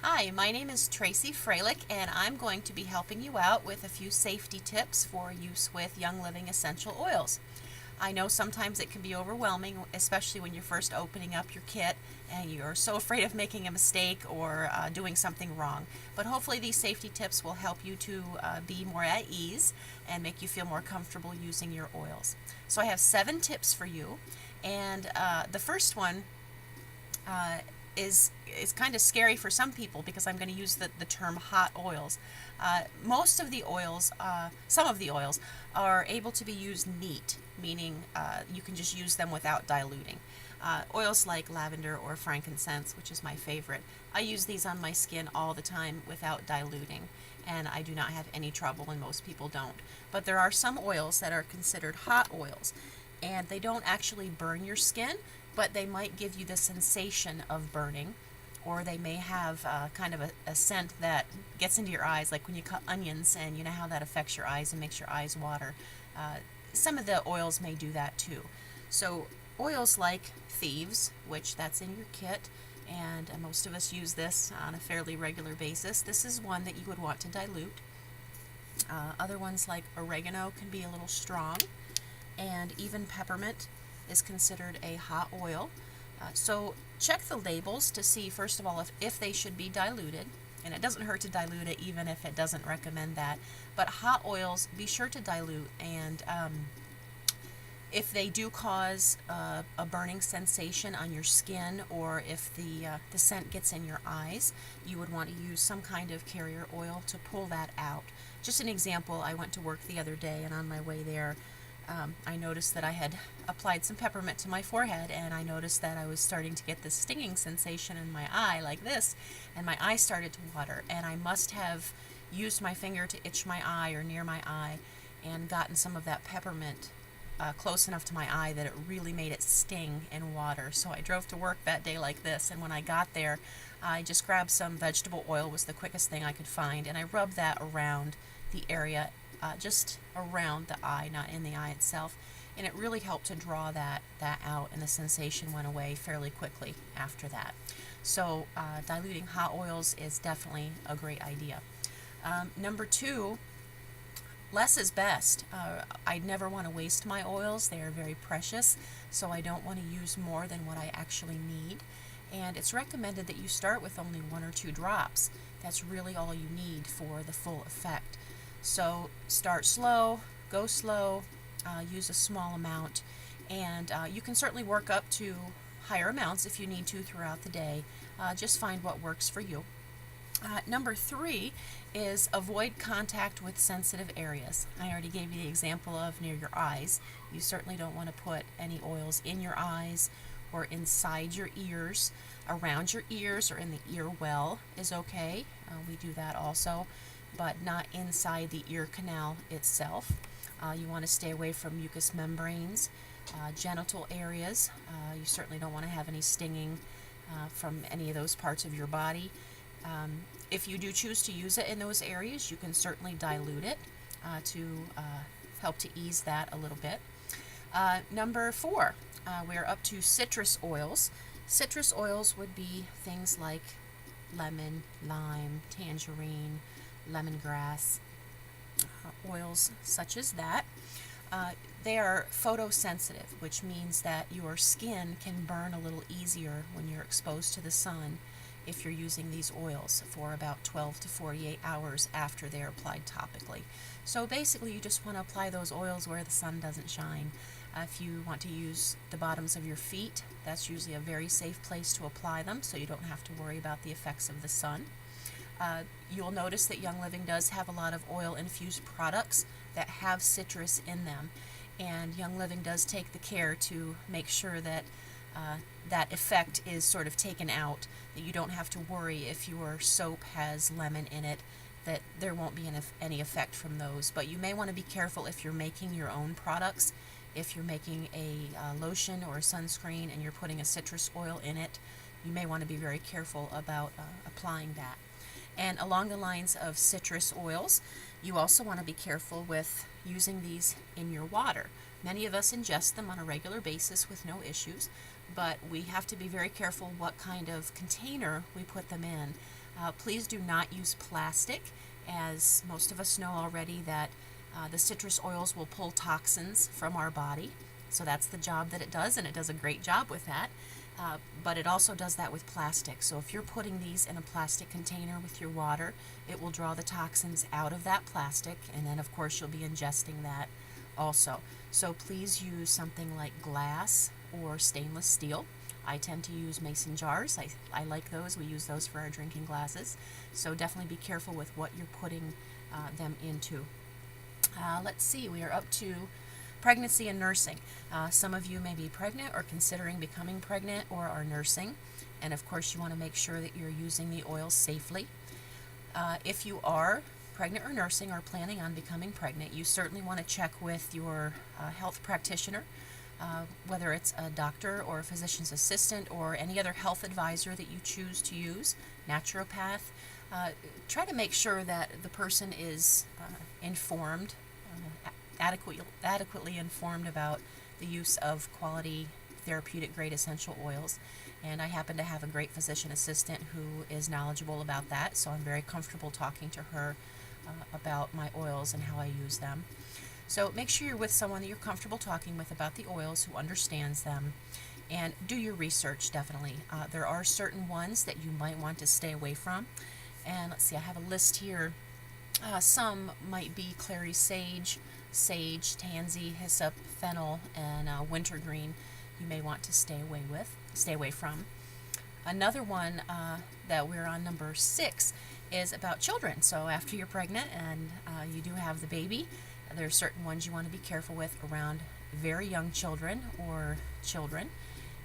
Hi, my name is Tracy Freilich, and I'm going to be helping you out with a few safety tips for use with Young Living essential oils. I know sometimes it can be overwhelming, especially when you're first opening up your kit and you're so afraid of making a mistake or doing something wrong. But hopefully, these safety tips will help you to be more at ease and make you feel more comfortable using your oils. So, I have 7 tips for you, and the first one uh, is kind of scary for some people because I'm going to use the term hot oils. Most of the oils, some of the oils, are able to be used neat, meaning you can just use them without diluting. Oils like lavender or frankincense, which is my favorite, I use these on my skin all the time without diluting, and I do not have any trouble, and most people don't. But there are some oils that are considered hot oils, and they don't actually burn your skin, but they might give you the sensation of burning, or they may have kind of a scent that gets into your eyes, like when you cut onions, and you know how that affects your eyes and makes your eyes water. Some of the oils may do that too. So oils like Thieves, which that's in your kit, and most of us use this on a fairly regular basis. This is one that you would want to dilute. Other ones like oregano can be a little strong, and even peppermint is considered a hot oil. So check the labels to see, first of all, if they should be diluted. And it doesn't hurt to dilute it even if it doesn't recommend that. But hot oils, be sure to dilute. And if they do cause a burning sensation on your skin, or if the scent gets in your eyes, you would want to use some kind of carrier oil to pull that out. Just an example, I went to work the other day, and on my way there, I noticed that I had applied some peppermint to my forehead, and I noticed that I was starting to get this stinging sensation in my eye like this, and my eye started to water, and I must have used my finger to itch my eye or near my eye and gotten some of that peppermint close enough to my eye that it really made it sting and water. So I drove to work that day like this, and when I got there, I just grabbed some vegetable oil, was the quickest thing I could find, and I rubbed that around the area, just around the eye, not in the eye itself, and it really helped to draw that out, and the sensation went away fairly quickly after that. So diluting hot oils is definitely a great idea. Number 2, less is best. I never want to waste my oils. They are very precious, so I don't want to use more than what I actually need. And it's recommended that you start with only 1 or 2 drops. That's really all you need for the full effect. So start slow, go slow, use a small amount, and you can certainly work up to higher amounts if you need to throughout the day. Just find what works for you. Number 3 is avoid contact with sensitive areas. I already gave you the example of near your eyes. You certainly don't want to put any oils in your eyes or inside your ears. Around your ears or in the ear well is okay. We do that also, but not inside the ear canal itself. You want to stay away from mucous membranes, genital areas. You certainly don't want to have any stinging from any of those parts of your body. If you do choose to use it in those areas, you can certainly dilute it to help to ease that a little bit. Number 4, we're up to citrus oils. Citrus oils would be things like lemon, lime, tangerine, lemongrass, oils such as that. They are photosensitive, which means that your skin can burn a little easier when you're exposed to the sun if you're using these oils for about 12 to 48 hours after they're applied topically. So basically, you just want to apply those oils where the sun doesn't shine. If you want to use the bottoms of your feet, that's usually a very safe place to apply them, so you don't have to worry about the effects of the sun. You'll notice that Young Living does have a lot of oil-infused products that have citrus in them, and Young Living does take the care to make sure that that effect is sort of taken out, that you don't have to worry if your soap has lemon in it, that there won't be any effect from those. But you may want to be careful if you're making your own products. If you're making a lotion or a sunscreen and you're putting a citrus oil in it, you may want to be very careful about applying that. And along the lines of citrus oils, you also want to be careful with using these in your water. Many of us ingest them on a regular basis with no issues, but we have to be very careful what kind of container we put them in. Please do not use plastic, as most of us know already that the citrus oils will pull toxins from our body. So that's the job that it does, and it does a great job with that. But it also does that with plastic. So if you're putting these in a plastic container with your water, it will draw the toxins out of that plastic, and then of course you'll be ingesting that also. So please use something like glass or stainless steel. I tend to use mason jars. I like those. We use those for our drinking glasses. So definitely be careful with what you're putting them into. Let's see, we are up to pregnancy and nursing. Some of you may be pregnant or considering becoming pregnant or are nursing. And of course you want to make sure that you're using the oils safely. If you are pregnant or nursing or planning on becoming pregnant, you certainly want to check with your health practitioner, whether it's a doctor or a physician's assistant or any other health advisor that you choose to use, naturopath. Try to make sure that the person is informed, adequately informed about the use of quality therapeutic grade essential oils. And I happen to have a great physician assistant who is knowledgeable about that, so I'm very comfortable talking to her about my oils and how I use them. So make sure you're with someone that you're comfortable talking with about the oils, who understands them, and do your research definitely. There are certain ones that you might want to stay away from. And let's see, I have a list here. Some might be clary sage, tansy, hyssop, fennel, and wintergreen. You may want to stay away from. Another one that we're on, number 6, is about children. So after you're pregnant and you do have the baby, there are certain ones you want to be careful with around very young children or children.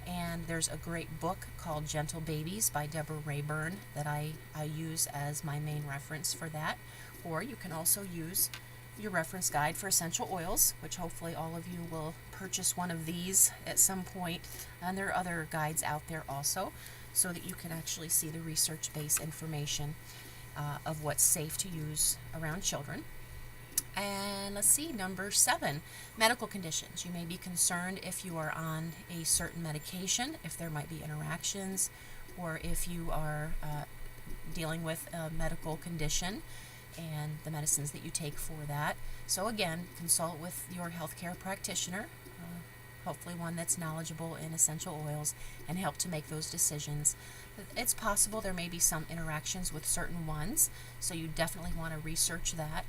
And there's a great book called Gentle Babies by Deborah Rayburn that I use as my main reference for that. Or you can also use your reference guide for essential oils, which hopefully all of you will purchase one of these at some point. And there are other guides out there also, so that you can actually see the research-based information of what's safe to use around children. And let's see, number 7, medical conditions. You may be concerned if you are on a certain medication, if there might be interactions, or if you are dealing with a medical condition and the medicines that you take for that. So again, consult with your healthcare practitioner, hopefully one that's knowledgeable in essential oils, and help to make those decisions. It's possible there may be some interactions with certain ones, so you definitely want to research that.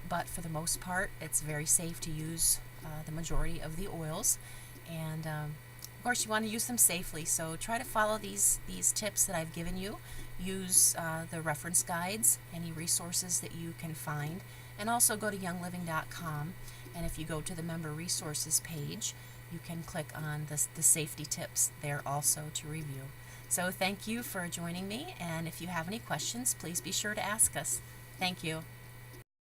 But for the most part, it's very safe to use the majority of the oils. And of course, you want to use them safely, so try to follow these tips that I've given you. Use the reference guides, any resources that you can find, and also go to youngliving.com, and if you go to the member resources page, you can click on the safety tips there also to review. So thank you for joining me, and if you have any questions, please be sure to ask us. Thank you.